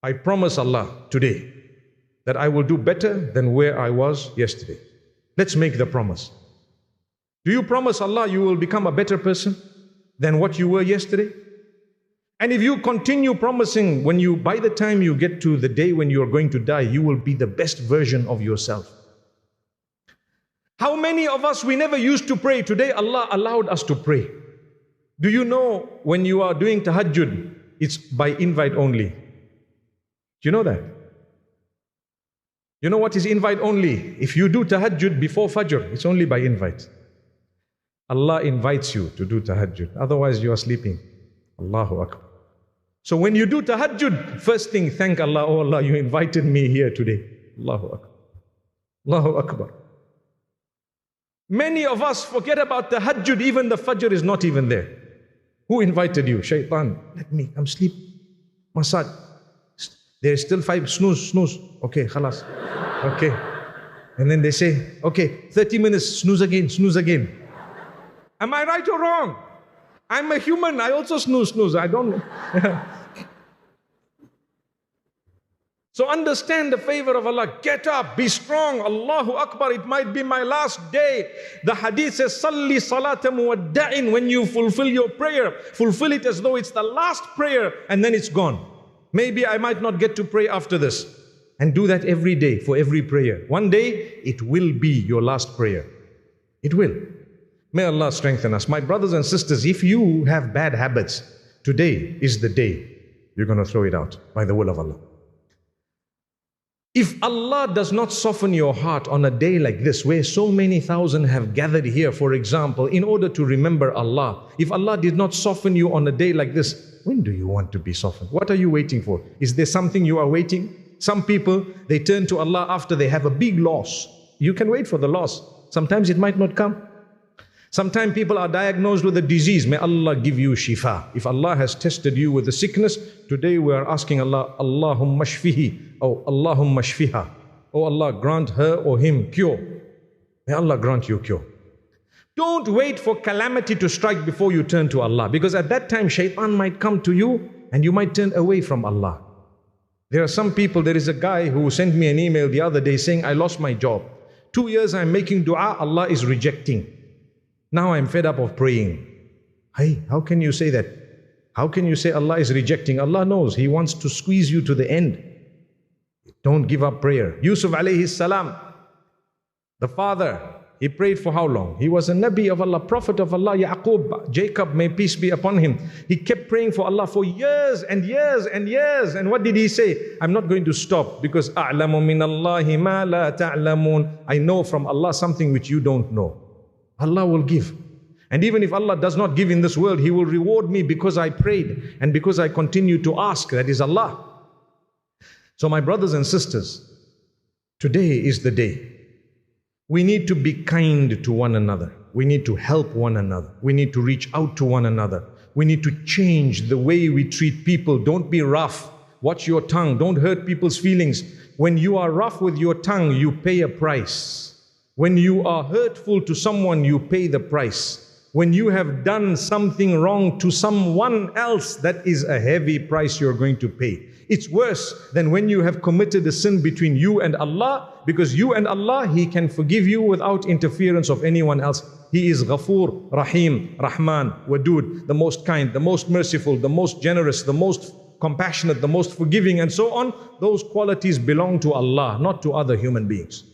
I promise Allah today that I will do better than where I was yesterday. Let's make the promise. Do you promise Allah you will become a better person than what you were yesterday? And if you continue promising, by the time you get to the day when you are going to die, you will be the best version of yourself. How many of us, we never used to pray. Today Allah allowed us to pray. Do you know when you are doing tahajjud, it's by invite only? Do you know that? You know what is invite only? If you do tahajjud before Fajr, it's only by invite. Allah invites you to do tahajjud. Otherwise you are sleeping. Allahu Akbar. So when you do tahajjud, first thing, thank Allah. Oh Allah, you invited me here today. Allahu Akbar. Allahu Akbar. Many of us forget about tahajjud. Even the Fajr is not even there. Who invited you? Shaitan. Let me come sleep. Massage. There is still 5. Snooze. Okay, khalas. Okay. And then they say, okay, 30 minutes, snooze again. Am I right or wrong? I'm a human, I also snooze. I don't. So understand the favor of Allah. Get up, be strong. Allahu Akbar, it might be my last day. The hadith says, Salli salata muwadda'in. When you fulfill your prayer, fulfill it as though it's the last prayer and then it's gone. Maybe I might not get to pray after this. And do that every day for every prayer. One day, it will be your last prayer. It will. May Allah strengthen us. My brothers and sisters, if you have bad habits, today is the day you're going to throw it out by the will of Allah. If Allah does not soften your heart on a day like this, where so many thousand have gathered here, for example, in order to remember Allah, if Allah did not soften you on a day like this, when do you want to be softened? What are you waiting for? Is there something you are waiting? Some people, they turn to Allah after they have a big loss. You can wait for the loss. Sometimes it might not come. Sometimes people are diagnosed with a disease. May Allah give you shifa. If Allah has tested you with a sickness, today we are asking Allah, Allahumma shfihi, or Allahumma shfiha. Oh Allah, grant her or him cure. May Allah grant you cure. Don't wait for calamity to strike before you turn to Allah, because at that time shaitan might come to you and you might turn away from Allah. There are some people, there is a guy who sent me an email the other day saying, I lost my job. 2 years I'm making dua, Allah is rejecting. Now I'm fed up of praying. Hey, how can you say that? How can you say Allah is rejecting? Allah knows, He wants to squeeze you to the end. Don't give up prayer. Yusuf alayhi salam, the father, he prayed for how long? He was a Nabi of Allah, Prophet of Allah. Yaqub, Jacob, may peace be upon him. He kept praying for Allah for years and years and years. And what did he say? I'm not going to stop, because أَعْلَمُ مِنَ اللَّهِ مَا لَا تَعْلَمُونَ. I know from Allah something which you don't know. Allah will give. And even if Allah does not give in this world, He will reward me because I prayed and because I continue to ask. That is Allah. So my brothers and sisters, today is the day. We need to be kind to one another. We need to help one another. We need to reach out to one another. We need to change the way we treat people. Don't be rough. Watch your tongue. Don't hurt people's feelings. When you are rough with your tongue, you pay a price. When you are hurtful to someone, you pay the price. When you have done something wrong to someone else, that is a heavy price you're going to pay. It's worse than when you have committed a sin between you and Allah, because you and Allah, He can forgive you without interference of anyone else. He is Ghafoor, Rahim, Rahman, Wadud, the most kind, the most merciful, the most generous, the most compassionate, the most forgiving, and so on. Those qualities belong to Allah, not to other human beings.